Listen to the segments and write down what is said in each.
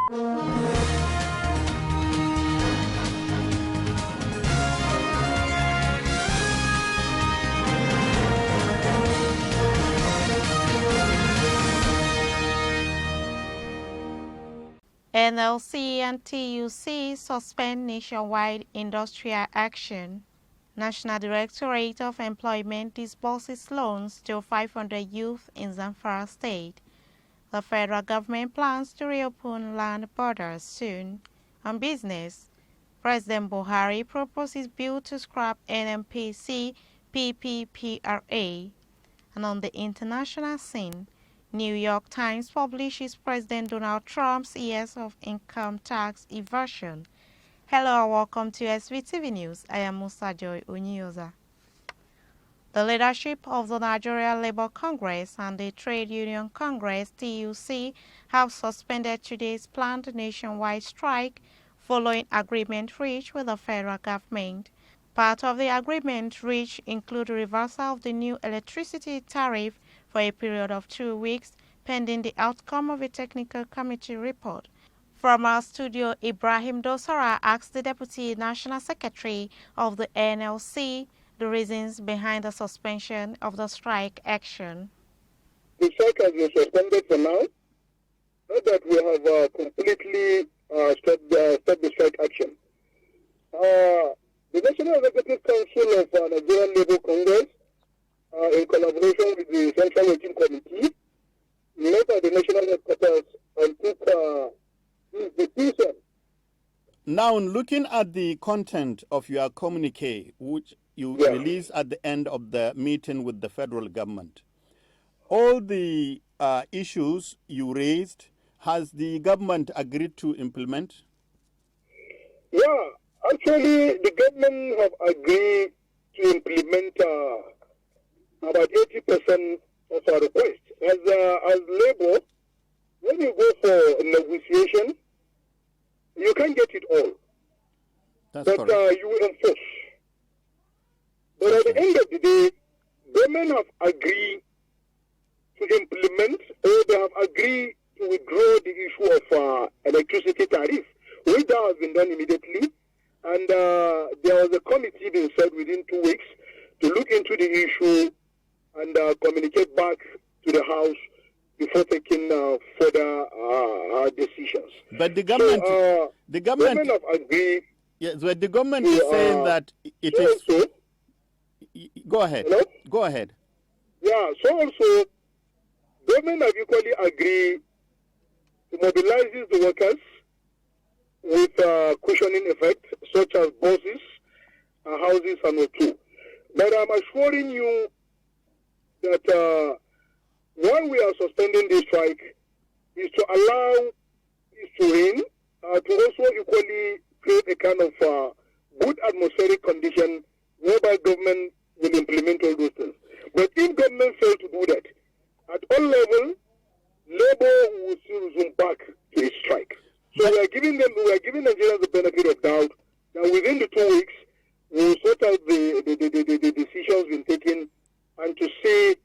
NLC and TUC suspend nationwide industrial action. National Directorate of Employment disburses loans to 500 youth in Zamfara State. The federal government plans to reopen land borders soon. On business, President Buhari proposes bill to scrap NMPC PPPRA. And on the international scene, New York Times publishes President Donald Trump's years of income tax evasion. Hello and welcome to Svtv News. I am Musa Joy Unyoza. The leadership of the Nigeria Labour Congress and the Trade Union Congress (TUC) have suspended today's planned nationwide strike following agreement reached with the federal government. Part of the agreement reached include reversal of the new electricity tariff for a period of 2 weeks, pending the outcome of a technical committee report. From our studio, Ibrahim Dosara asked the Deputy National Secretary of the NLC the reasons behind the suspension of the strike action. The strike has been suspended for now. Not that we have completely stopped the strike action. The National Executive Council of Nigerian Labour Congress, in collaboration with the Central Working Committee, met at the national headquarters and took this decision. Now, looking at the content of your communique, which you released at the end of the meeting with the federal government, all the issues you raised, has the government agreed to implement? Yeah, actually, the government have agreed to implement about 80% of our request. As labor, when you go for negotiation, you can't get it all. That's but you will enforce. But at the end of the day, government have agreed to implement, or they have agreed to withdraw the issue of electricity tariff, which that has been done immediately. And there was a committee being set within 2 weeks to look into the issue and communicate back to the House before taking further decisions. But the government, government have agreed. Yes, but the government is saying that it is. Also, go ahead. Hello? Go ahead. Yeah. So also, government have equally agreed to mobilize the workers with cushioning effect, such as buses, houses, and O2. But I'm assuring you that while we are suspending this strike, is to allow this to reign, to also equally create a kind of good atmospheric condition whereby government will implement all those things. But if government fails to do that, at all levels, labor will still resume back to its strike. So we are giving Nigerians the benefit of doubt that within the 2 weeks, we will sort out the decisions being taken and to see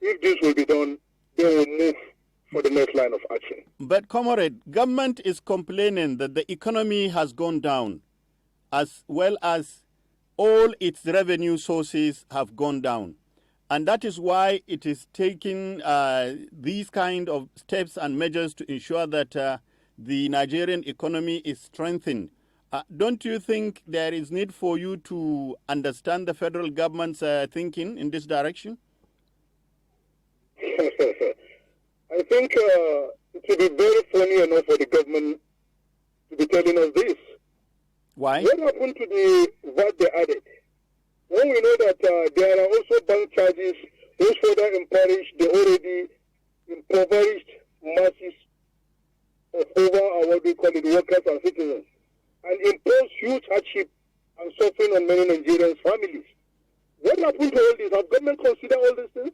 if this will be done, they will move for the next line of action. But, comrade, government is complaining that the economy has gone down, as well as all its revenue sources have gone down. And that is why it is taking these kind of steps and measures to ensure that the Nigerian economy is strengthened. Don't you think there is need for you to understand the federal government's thinking in this direction? I think it would be very funny enough for the government to be telling us this. Why? What happened to the VAT they added? When we know that there are also bank charges which further impoverish the already impoverished masses of over what we call it workers and citizens, and impose huge hardship and suffering on many Nigerian families. What happened to all this? Have government considered all these things?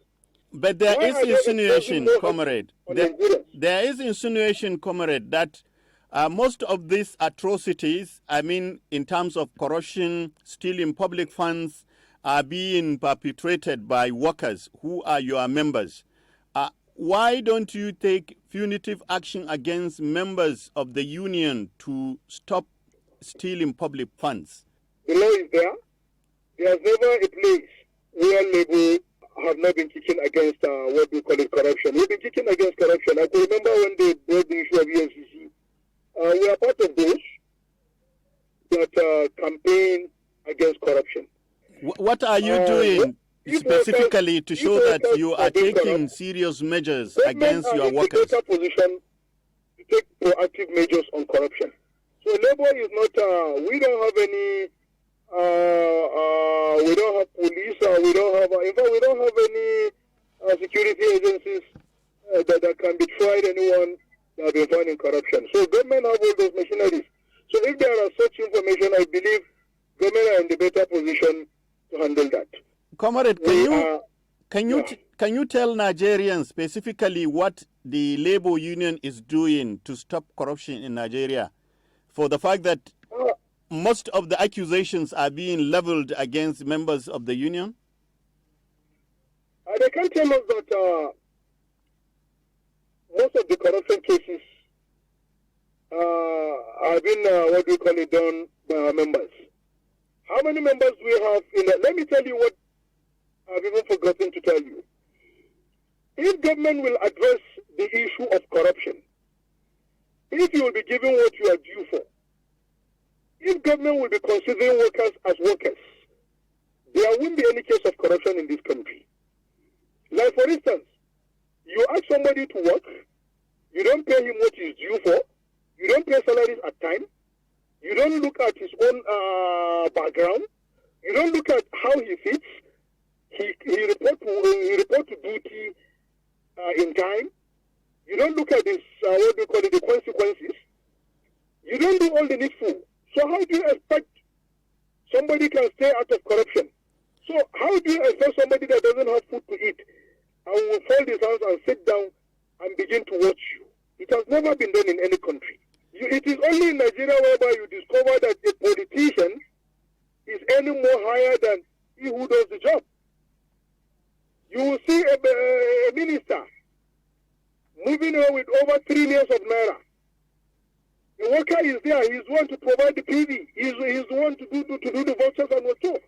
But there is insinuation, comrade. There is insinuation, comrade, that most of these atrocities, I mean, in terms of corruption, stealing public funds, are being perpetrated by workers who are your members. Why don't you take punitive action against members of the union to stop stealing public funds? The law is there. There's never a place where Labour have not been kicking against what we call it corruption. We've been kicking against corruption. I can remember when they brought the issue of EFCC. We are part of those that campaign against corruption. What are you doing specifically to show that you are taking serious measures against your workers? Government are in a better position to take proactive measures on corruption. So Labour is not, we don't have any, we don't have police, we don't have, in fact, we don't have any security agencies that can betray anyone that have been found in corruption. So government have all those machineries. So if there are such information, I believe government are in the better position to handle that. Comrade, can you tell Nigerians specifically what the labor union is doing to stop corruption in Nigeria? For the fact that most of the accusations are being leveled against members of the union? They can tell us that most of the corruption cases have been, what we call it, done by our members. How many members do we have in that? Let me tell you what I've even forgotten to tell you. If government will address the issue of corruption, if you will be given what you are due for, if government will be considering workers as workers, there won't be any case of corruption in this country. Like, for instance, you ask somebody to work, you don't pay him what he's due for, you don't pay salaries at time, you don't look at his own background, you don't look at how he fits, he report to duty in time, you don't look at his, what we call it, the consequences, you don't do all the needful. So how do you expect somebody can stay out of corruption? So how do you expect somebody that doesn't have food to eat and will fold his hands and sit down and begin to watch you? It has never been done in any country. It is only in Nigeria whereby you discover that a politician is any more higher than he who does the job. You will see a minister moving on with over 3 million of naira. The worker is there. He's the one to provide the PV. He's the one to do the vouchers and what so.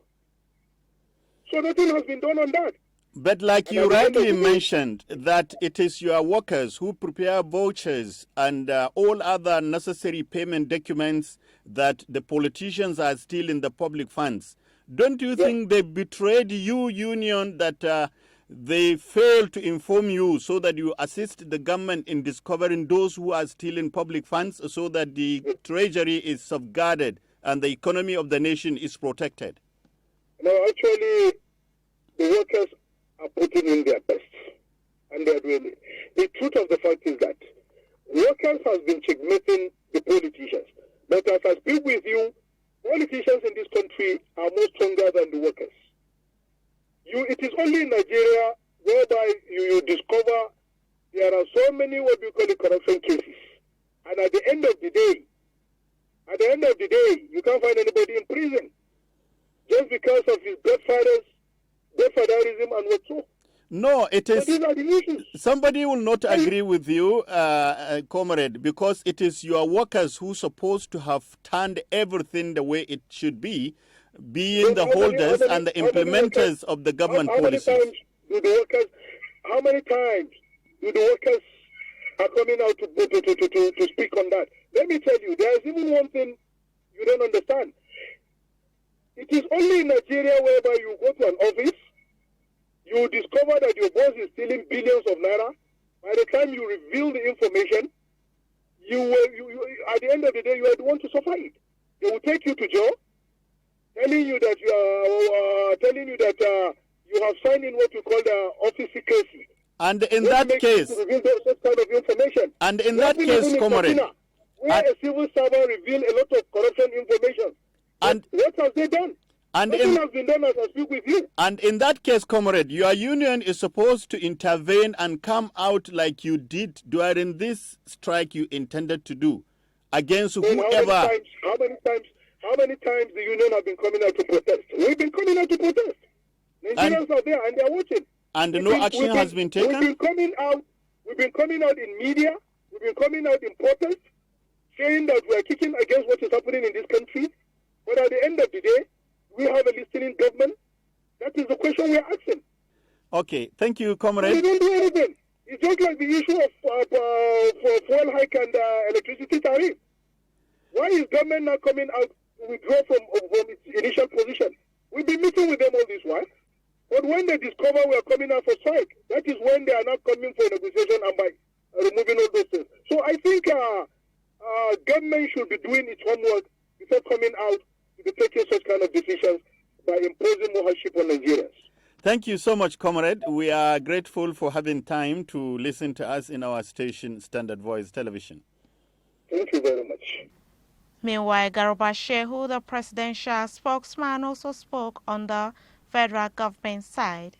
So nothing has been done on that. But like you rightly mentioned, that it is your workers who prepare vouchers and all other necessary payment documents that the politicians are stealing the public funds. Don't you think they betrayed you, union, that they failed to inform you so that you assist the government in discovering those who are stealing public funds so that the treasury is safeguarded and the economy of the nation is protected? No, actually, the workers are putting in their best, and they are doing it. The truth of the fact is that workers have been checkmating the politicians. But as I speak with you, politicians in this country are more stronger than the workers. It is only in Nigeria whereby you discover there are so many what we call the corruption cases. And at the end of the day, you can't find anybody in prison just because of his godfatherism and what so. No, it is. So these are the issues. Somebody will not agree with you, comrade, because it is your workers who are supposed to have turned everything the way it should be, being the holders and the implementers of the government policies. How many times do the workers are coming out to speak on that? Let me tell you, there is even one thing you don't understand. It is only in Nigeria whereby you go to an office, you discover that your boss is stealing billions of naira. By the time you reveal the information, you at the end of the day, you are the one to suffer it. They will take you to jail, telling you that you have signed in what you call the office secrecy. And in that case, such kind of information. And in that case, comrade, where a civil servant revealed a lot of corruption information. And what have they done? And nothing has been done as I speak with you. And in that case, comrade, your union is supposed to intervene and come out like you did during this strike you intended to do against whoever. How many times the union have been coming out to protest? We've been coming out to protest. Nigerians are there and they are watching. And no action has been taken? We've been coming out in media. We've been coming out in protest, saying that we are kicking against what is happening in this country. But at the end of the day, we have a listening government. That is the question we are asking. Okay, thank you, But comrade. they don't do anything. It's just like the issue of for fuel hike and electricity tariff. Why is government not coming out to withdraw from its initial position? We've been meeting with them all this while. But when they discover we are coming out for strike, that is when they are not coming for negotiation and by removing all those things. So I think government should be doing its homework before coming out to be taking such kind of decisions by imposing more hardship on Nigerians. Thank you so much, comrade. We are grateful for having time to listen to us in our station, Standard Voice Television. Thank you very much. Meanwhile, Garba Shehu, the presidential spokesman, also spoke on the federal government side.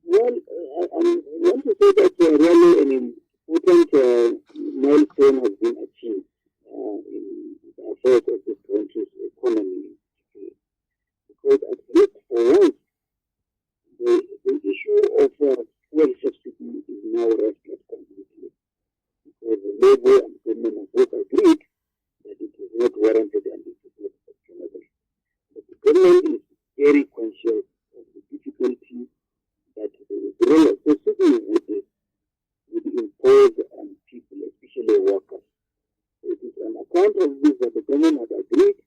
Well, I want to say that really an important milestone has been achieved in the affairs of this country's economy. Because at least for once, the issue of fuel subsidy is now rested completely. Because the Labour and government have both agreed that it is not warranted and it is not sustainable. But the government is very conscious of the difficulty that the withdrawal of subsidy would impose on people, especially workers. It is on account of this that the government has agreed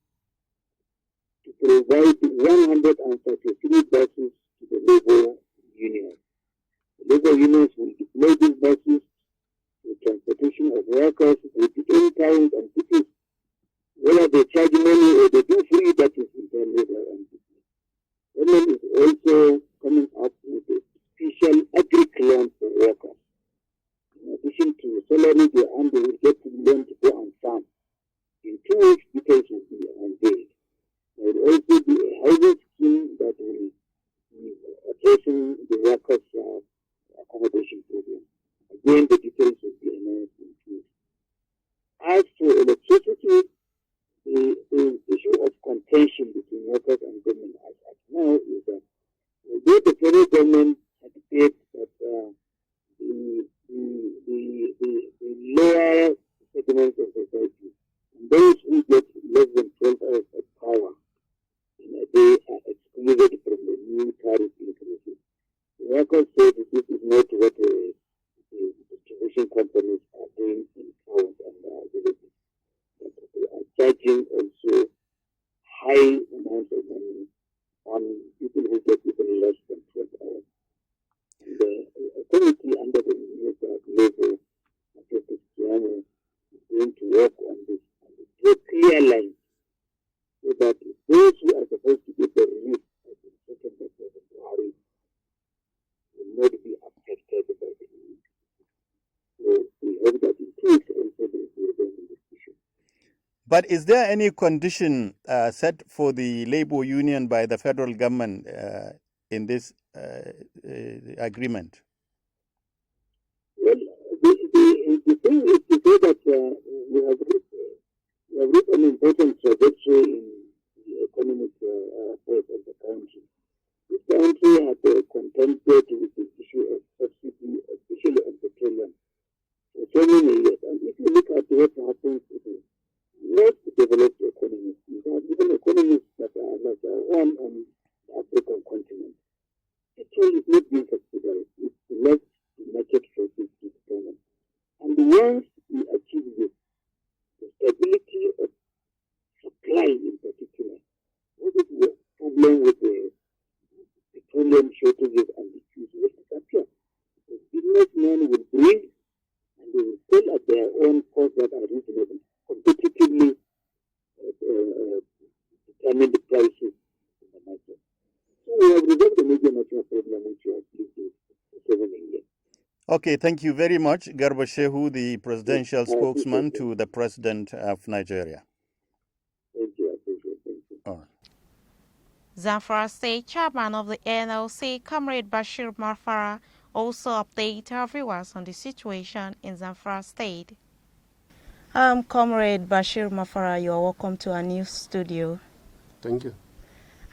to provide 133 buses to the labor unions. The labor unions will deploy these buses for transportation of workers within towns and cities. Whether they charge money or they do free, that is entirely their own business. Government is also coming up with a special agri-loan for workers. In addition to salary they earn, they will get loan to go and farm. In 2 weeks, details will be unveiled. There will also be a housing scheme that will be addressing the workers' accommodation program. Again, the details will be announced in 2 weeks. As for electricity, the issue of contention between workers and government as of now is that although the federal government had said that the lower segments of society and those who get less than 12 hours of power in a day are excluded from the new tariff increases. The workers say that this is not what the distribution companies are doing in towns and villages. That they are charging also high amounts of money on people who get even less than 12 hours. And the committee under the Minister of Labour, Dr. Kiano, is going to work on this and draw clear lines so that those who are supposed to get the relief as the second of February will not be affected by the relief. So we hope that in 2 weeks also there will be a discussion. But is there any condition set for the labor union by the federal government in this agreement? Well, the thing is to say that we have reached an important trajectory in the economic affairs of the country. This country has contended with the issue of subsidy, especially on petroleum, for so many years. And if you look at what happens in most developed economies, even economies that are like our own on the African continent, petrol is not being subsidized. It's left to market forces to determine. And once we achieve this, the stability of supply in particular, what is the problem with the petroleum shortages and the queues will disappear? The businessmen will bring and they will sell at their own costs that are reasonable, competitively determine the prices in the market. So we have resolved the major national problem which we have lived with for 7 years. Okay, thank you very much, Garba Shehu, the presidential spokesman to the President of Nigeria. Thank you, I appreciate it. Thank you. All right. Zamfara State Chairman of the NLC, Comrade Bashir Marfara, also updated our viewers on the situation in Zamfara State. Comrade Bashir Marfara, you are welcome to our news studio. Thank you.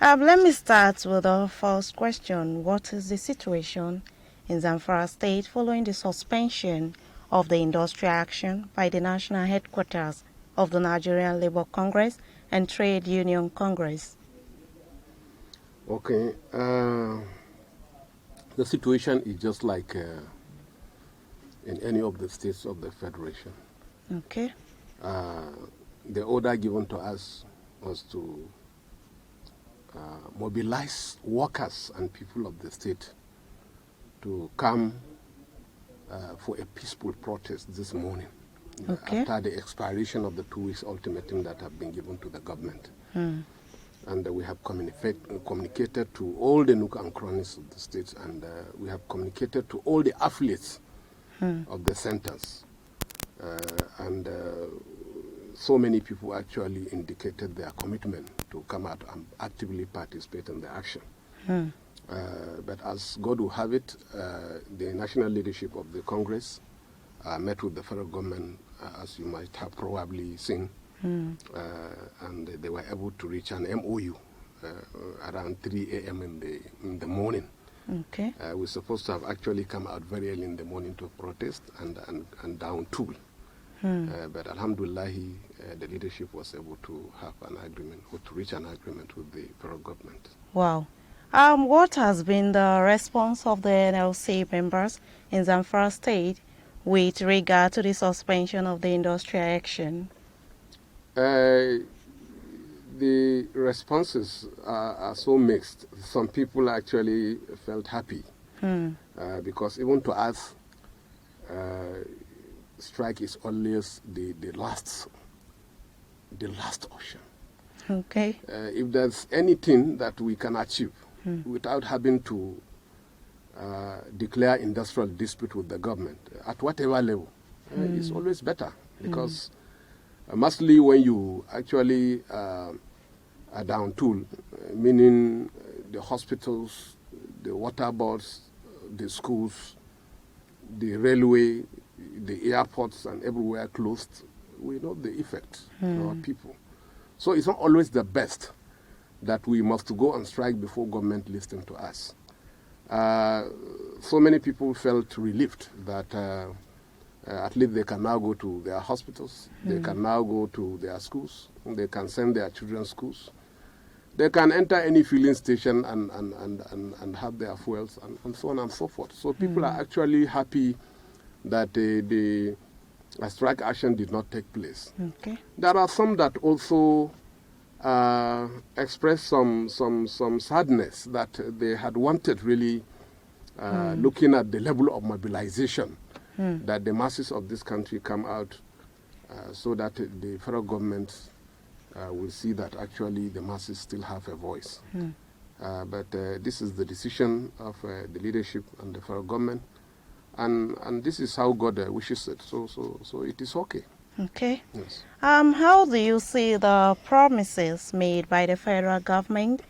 Let me start with the first question. What is the situation in Zamfara State following the suspension of the industrial action by the national headquarters of the Nigerian Labour Congress and Trade Union Congress? Okay, the situation is just like in any of the states of the Federation. Okay. The order given to us was to mobilize workers and people of the state to come for a peaceful protest this morning, Okay. after the expiration of the 2 weeks ultimatum that have been given to the government. And we have communicated to all the nook and crannies of the states, and we have communicated to all the affiliates of the centers. And so many people actually indicated their commitment to come out and actively participate in the action. But as God will have it, the national leadership of the Congress met with the federal government, as you might have probably seen, and they were able to reach an MOU around 3 a.m. in the morning. Okay. We're supposed to have actually come out very early in the morning to protest and down tool. But alhamdulillah, the leadership was able to have an agreement, or to reach an agreement with the federal government. Wow. What has been the response of the NLC members in Zamfara State with regard to the suspension of the industrial action? The responses are so mixed. Some people actually felt happy because even to us, strike is always the last option. Okay. If there's anything that we can achieve without having to declare industrial dispute with the government at whatever level, it's always better, because mostly when you actually are down tool, meaning the hospitals, the water boards, the schools, the railway, the airports and everywhere closed, we know the effect on our people. So it's not always the best that we must go on strike before government listens to us. So many people felt relieved that at least they can now go to their hospitals, they can now go to their schools, they can send their children to schools, they can enter any filling station and have their fuels and so on and so forth. So people are actually happy that the strike action did not take place. Okay. There are some that also expressed some sadness that they had wanted really, looking at the level of mobilization, that the masses of this country come out so that the federal government will see that actually the masses still have a voice. But this is the decision of the leadership and the federal government, and this is how God wishes it. So it is okay. Okay. Yes. How do you see the promises made by the federal government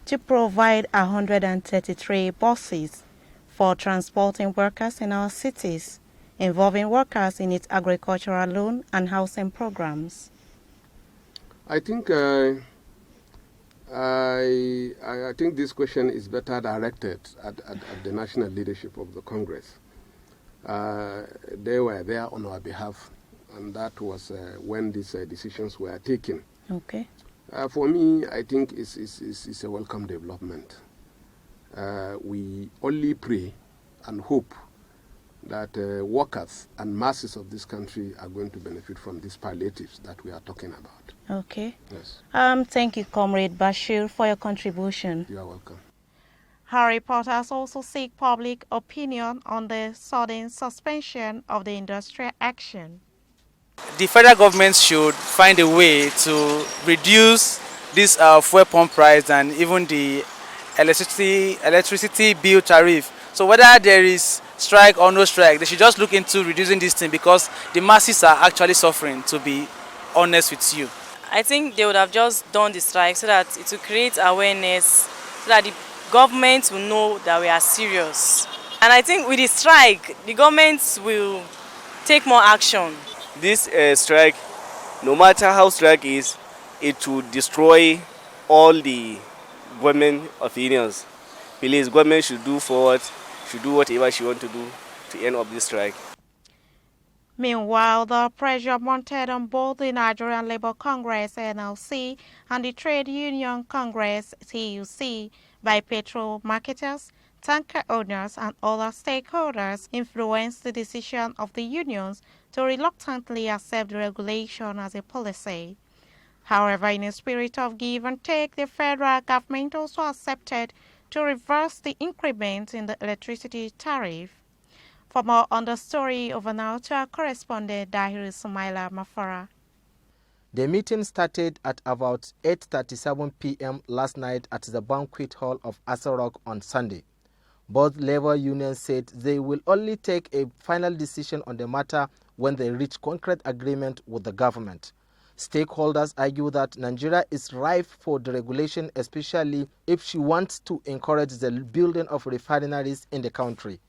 to provide 133 buses for transporting workers in our cities, involving workers in its agricultural loan and housing programs? I think I think this question is better directed at the national leadership of the Congress. They were there on our behalf, and that was when these decisions were taken. Okay. For me, I think it's a welcome development. We only pray and hope that workers and masses of this country are going to benefit from these palliatives that we are talking about. Okay. Yes. Thank you, Comrade Bashir, for your contribution. You are welcome. Our reporters also seek public opinion on the sudden suspension of the industrial action. The federal government should find a way to reduce this fuel pump price and even the electricity bill tariff. So whether there is strike or no strike, they should just look into reducing this thing, because the masses are actually suffering, to be honest with you. I think they would have just done the strike so that it will create awareness, so that the government will know that we are serious. And I think with the strike, the government will take more action. This strike, no matter how strike is, it will destroy all the government opinions. Please, government should do forward, should do whatever she wants to do to end up this strike. Meanwhile, the pressure mounted on both the Nigerian Labour Congress (NLC) and the Trade Union Congress (TUC) by petrol marketers, tanker owners and other stakeholders influenced the decision of the unions to reluctantly accept the regulation as a policy. However, in a spirit of give and take, the federal government also accepted to reverse the increment in the electricity tariff. For more on the story, over now to our correspondent Dahiru Sumaila Mafara. The meeting started at about 8:37 p.m. last night at the banquet hall of Aso Rock on Sunday. Both labor unions said they will only take a final decision on the matter when they reach concrete agreement with the government. Stakeholders argue that Nigeria is ripe for deregulation, especially if she wants to encourage the building of refineries in the country.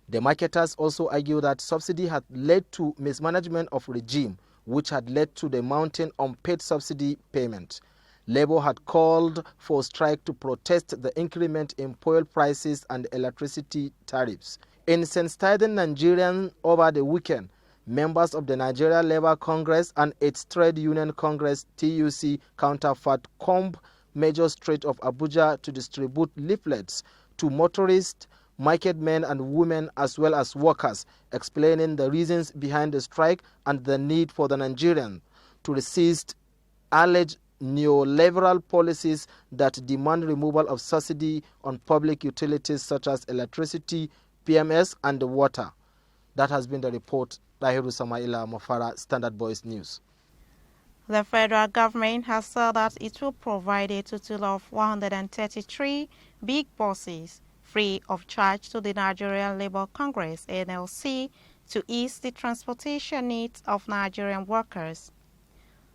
The marketers also argue that subsidy had led to mismanagement of regime, which had led to the mounting unpaid subsidy payment. Labour had called for strike to protest the increment in fuel prices and electricity tariffs. In sensitizing Nigerians over the weekend, members of the Nigeria Labour Congress and its Trade Union Congress (TUC) counterpart combed major streets of Abuja to distribute leaflets to motorists, market men and women as well as workers, explaining the reasons behind the strike and the need for the Nigerians to resist alleged neoliberal policies that demand removal of subsidy on public utilities such as electricity, PMS and water. That has been the report. Dahiru Samaila Mafara, Standard Voice News. The federal government has said that it will provide a total of 133 big buses free of charge to the Nigerian Labour Congress (NLC) to ease the transportation needs of Nigerian workers.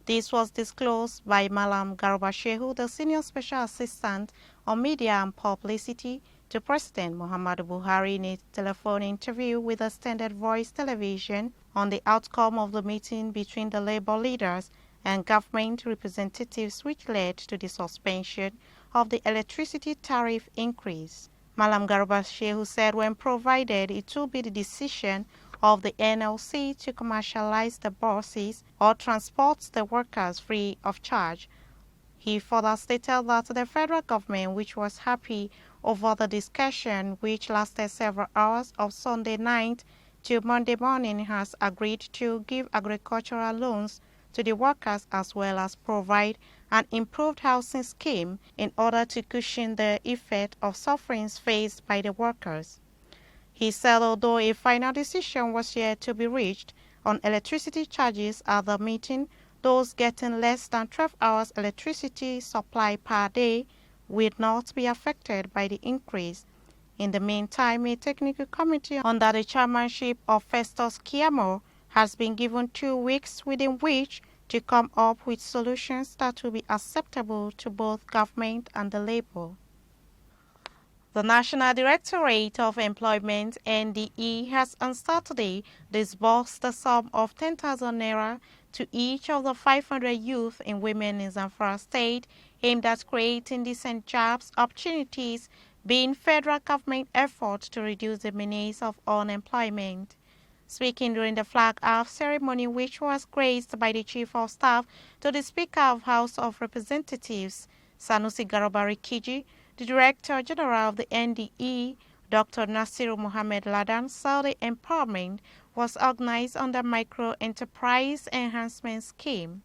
This was disclosed by Malam Garba Shehu, the Senior Special Assistant on Media and Publicity to President Muhammadu Buhari in a telephone interview with a Standard Voice Television on the outcome of the meeting between the Labour leaders and government representatives which led to the suspension of the electricity tariff increase. Malam Garba Shehu said when provided it will be the decision of the NLC to commercialize the buses or transport the workers free of charge. He further stated that the federal government, which was happy over the discussion which lasted several hours of Sunday night to Monday morning, has agreed to give agricultural loans to the workers as well as provide an improved housing scheme in order to cushion the effect of sufferings faced by the workers. He said although a final decision was yet to be reached on electricity charges at the meeting, those getting less than 12 hours electricity supply per day will not be affected by the increase. In the meantime, a technical committee under the chairmanship of Festus Kiamo has been given 2 weeks within which to come up with solutions that will be acceptable to both government and the labor. The National Directorate of Employment (NDE) has on Saturday disbursed the sum of 10,000 naira to each of the 500 youth and women in Zamfara State aimed at creating decent jobs opportunities, being federal government efforts to reduce the menace of unemployment. Speaking during the flag-off ceremony, which was graced by the Chief of Staff to the Speaker of House of Representatives, Sanusi Garba Rikiji, the Director General of the NDE, Dr. Nasiru Mohammed Ladan, said the empowerment was organized under Micro Enterprise Enhancement Scheme.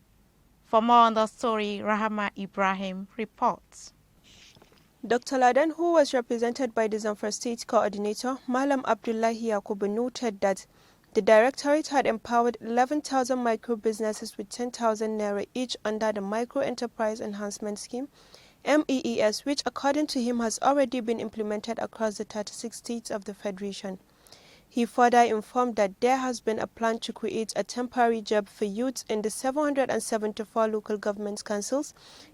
For more on the story, Rahama Ibrahim reports. Dr. Ladan, who was represented by the Zamfara State Coordinator, Malam Abdullahi Yakubu, noted that the Directorate had empowered 11,000 micro-businesses with 10,000 naira each under the Micro Enterprise Enhancement Scheme, MEES, which according to him has already been implemented across the 36 states of the Federation. He further informed that there has been a plan to create a temporary job for youths in the 774 local government councils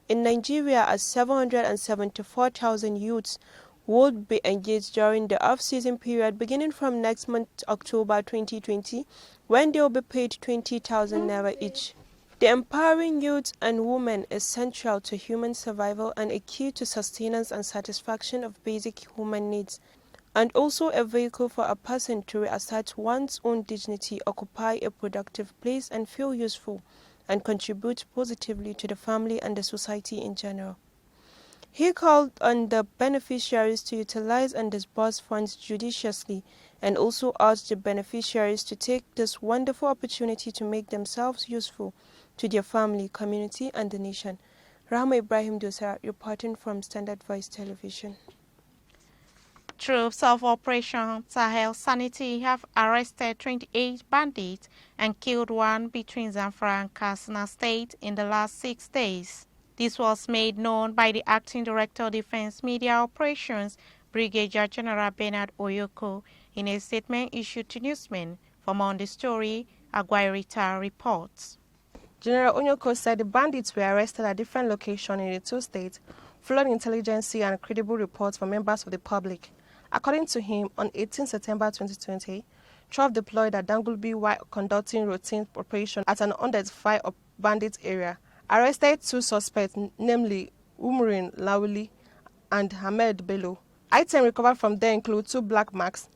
in Nigeria, as 774,000 youths would be engaged during the off-season period beginning from next month, October 2020, when they will be paid 20,000 naira each. The empowering youth and women is central to human survival and a key to sustenance and satisfaction of basic human needs. and also a vehicle for a person to reassert one's own dignity, occupy a productive place and feel useful and contribute positively to the family and the society in general. He called on the beneficiaries to utilize and disburse funds judiciously and also urged the beneficiaries to take this wonderful opportunity to make themselves useful to their family, community and the nation. Rahma Ibrahim Dosa reporting from Standard Voice Television. Troops of Operation Sahel Sanity have arrested 28 bandits and killed one between Zamfara and Katsina State in the last 6 days. This was made known by the Acting Director of Defense Media Operations, Brigadier General Bernard Oyoko, in a statement issued to newsmen. For more on the story, Aguirita reports. General Onyoko said the bandits were arrested at different locations in the two states, following intelligence and credible reports from members of the public. According to him, on 18 September 2020, 12 deployed at Dangulbi while conducting routine operation at an unidentified bandit area, arrested 2 suspects, namely Umrin Lawli and Hamed Bello. Items recovered from there include 2 black marks,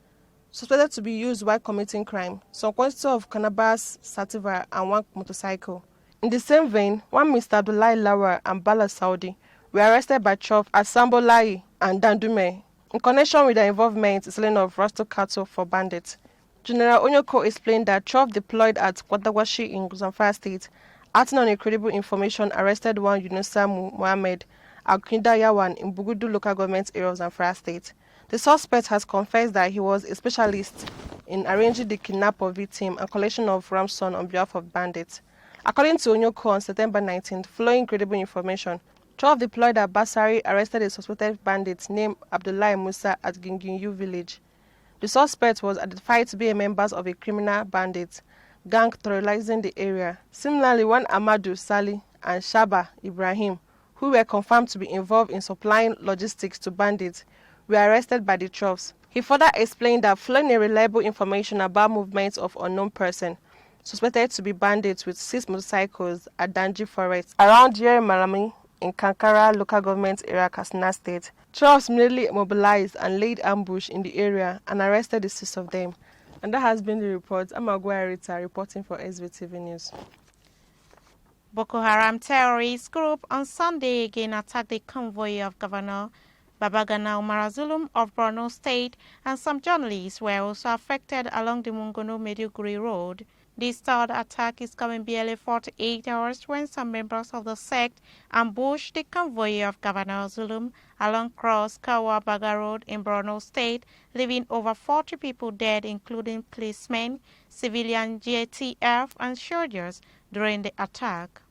suspected to be used while committing crime, some quantity of cannabis sativa and 1 motorcycle. In the same vein, one Mr. Abdullahi Lawar and Bala Saudi were arrested by Chof at Sambolai and Dandume in connection with their involvement in selling of rustic cattle for bandits. General Onyoko explained that Chof deployed at Kwatawashi in Zamfara State, acting on incredible information, arrested one Yunusa Mohammed Akinda Yawan in Bugudu local government area of Zamfara State. The suspect has confessed that he was a specialist in arranging the kidnap of victim and collection of ransom on behalf of bandits. According to Onyoko, on September 19th, following credible information, 12 deployed at Basari arrested a suspected bandit named Abdullahi Musa at Ginginyu village. The suspect was identified to be a member of a criminal bandit gang terrorizing the area. Similarly, one Amadou Sali and Shaba Ibrahim, who were confirmed to be involved in supplying logistics to bandits, were arrested by the troops. He further explained that following a reliable information about movements of unknown person, suspected to be bandits with 6 motorcycles at Danji Forest, around Yeri Malami in Kankara local government area, Katsina State, troops immediately mobilized and laid ambush in the area and arrested the 6 of them. And that has been the report. I'm Aguirita reporting for Svtv News. Boko Haram terrorist group on Sunday again attacked the convoy of Governor Babagana Umar Zulum of Borno State, and some journalists were also affected along the Mungono-Maiduguri road. This third attack is coming barely 48 hours when some members of the sect ambushed the convoy of Governor Zulum along Cross Kawa Baga Road in Borno State, leaving over 40 people dead, including policemen, civilian JTF, and soldiers during the attack.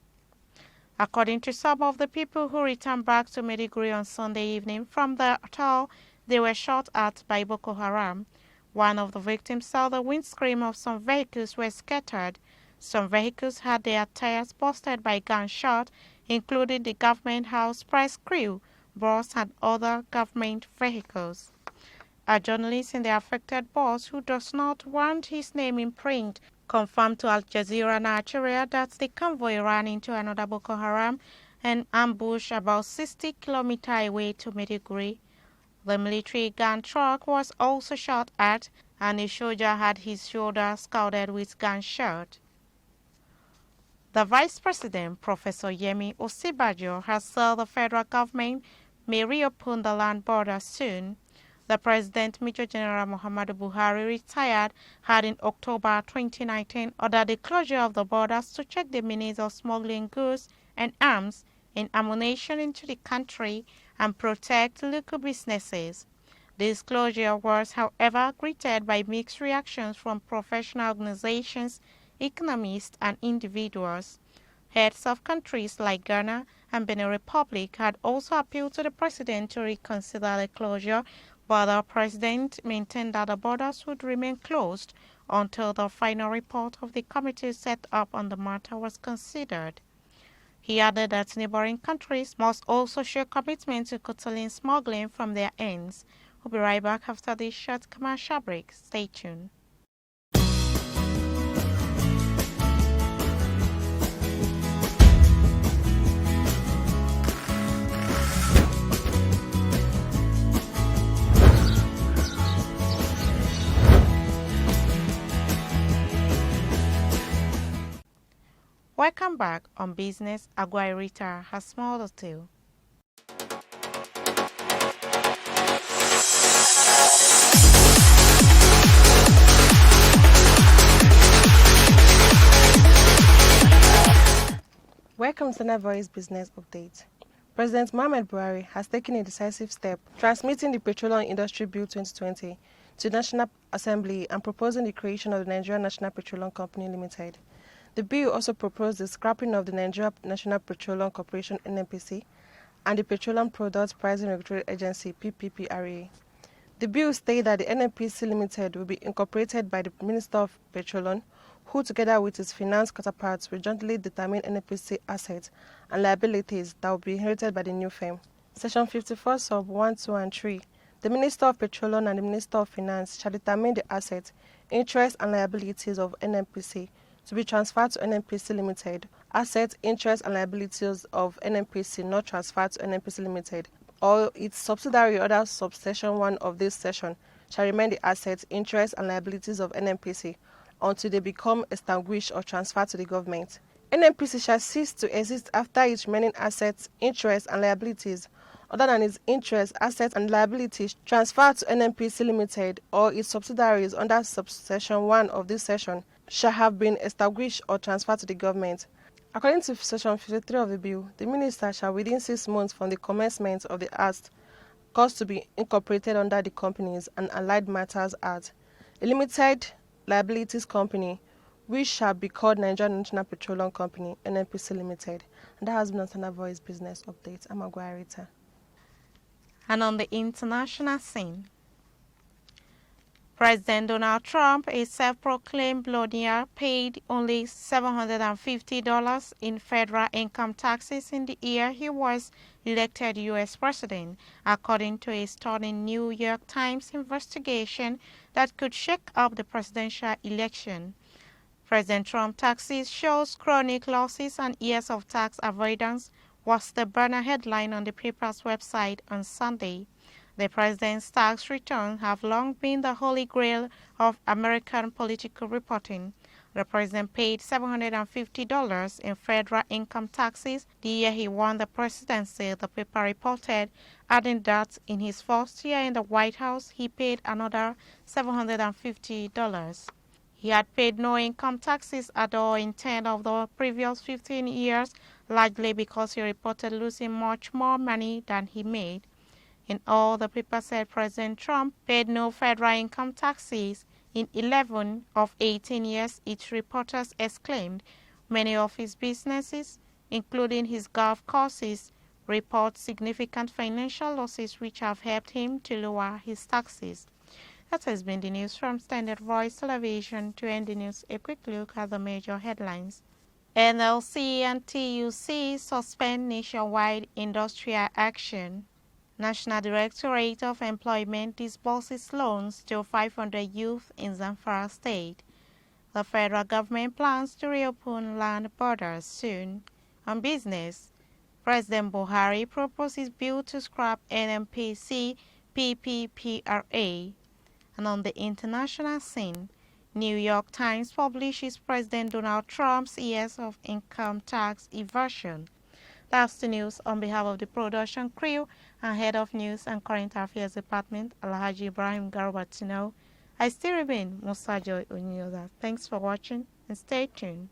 According to some of the people who returned back to Maiduguri on Sunday evening from the atoll, they were shot at by Boko Haram. One of the victims saw the windscreen of some vehicles were scattered. Some vehicles had their tires busted by gunshot, including the government house, press crew, bus, and other government vehicles. A journalist in the affected bus, who does not want his name in print, confirmed to Al Jazeera Nigeria that the convoy ran into another Boko Haram and ambush about 60 kilometers away to Maiduguri. The military gun truck was also shot at, and a soldier had his shoulder scalded with gunshot. The Vice President, Professor Yemi Osibajo, has said the federal government may reopen the land border soon. The President, Major General Muhammadu Buhari, retired, had in October 2019 ordered the closure of the borders to check the means of smuggling goods and arms and ammunition into the country and protect local businesses. This closure was, however, greeted by mixed reactions from professional organizations, economists, and individuals. Heads of countries like Ghana and Benin Republic had also appealed to the President to reconsider the closure, but the President maintained that the borders would remain closed until the final report of the committee set up on the matter was considered. He added that neighboring countries must also show commitment to curtailing smuggling from their ends. We'll be right back after this short commercial break. Stay tuned. Welcome back on Business. Aguirita has more detail. Welcome to Svtv Voice Business Update. President Muhammad Buhari has taken a decisive step, transmitting the Petroleum Industry Bill 2020 to the National Assembly and proposing the creation of the Nigerian National Petroleum Company Limited. The bill also proposed the scrapping of the Nigeria National Petroleum Corporation (NNPC) and the Petroleum Products Pricing Regulatory Agency (PPPRA). The bill states that the NNPC Limited will be incorporated by the Minister of Petroleum, who together with his finance counterparts will jointly determine NNPC assets and liabilities that will be inherited by the new firm. Section 54 sub 1, 2 and 3. The Minister of Petroleum and the Minister of Finance shall determine the assets, interests and liabilities of NNPC to be transferred to NNPC Limited, assets, interests and liabilities of NNPC not transferred to NNPC Limited, or its subsidiary under subsection 1 of this section shall remain the assets, interests and liabilities of NNPC until they become extinguished or transferred to the government. NNPC shall cease to exist after its remaining assets, interests and liabilities other than its interests, assets and liabilities transferred to NNPC Limited or its subsidiaries under subsection 1 of this section shall have been extinguished or transferred to the government. According to Section 53 of the bill, the Minister shall within 6 months from the commencement of the Act cause to be incorporated under the Companies and Allied Matters Act, a limited liabilities company which shall be called Nigerian National Petroleum Company (NNPC Limited). And that has been on Svtv Voice Business Update. I'm Aguirita. And on the international scene, President Donald Trump, a self-proclaimed billionaire, paid only $750 in federal income taxes in the year he was elected U.S. president, according to a stunning New York Times investigation that could shake up the presidential election. President Trump's taxes shows chronic losses and years of tax avoidance was the banner headline on the paper's website on Sunday. The president's tax returns have long been the holy grail of American political reporting. The president paid $750 in federal income taxes the year he won the presidency, the paper reported, adding that in his first year in the White House, he paid another $750. He had paid no income taxes at all in 10 of the previous 15 years, largely because he reported losing much more money than he made. In all, the paper said President Trump paid no federal income taxes in 11 of 18 years, its reporters exclaimed. Many of his businesses, including his golf courses, report significant financial losses which have helped him to lower his taxes. That has been the news from Standard Voice Television. To end the news, a quick look at the major headlines. NLC and TUC suspend nationwide industrial action. National Directorate of Employment disburses loans to 500 youth in Zamfara State. The federal government plans to reopen land borders soon. On business, President Buhari proposes bill to scrap NNPC PPPRA. And on the international scene, New York Times publishes President Donald Trump's years of income tax evasion. That's the news. On behalf of the production crew and Head of News and Current Affairs Department, Alhaji Ibrahim Garbatino, I still remain Musa Joy Onyoda. Thanks for watching and stay tuned.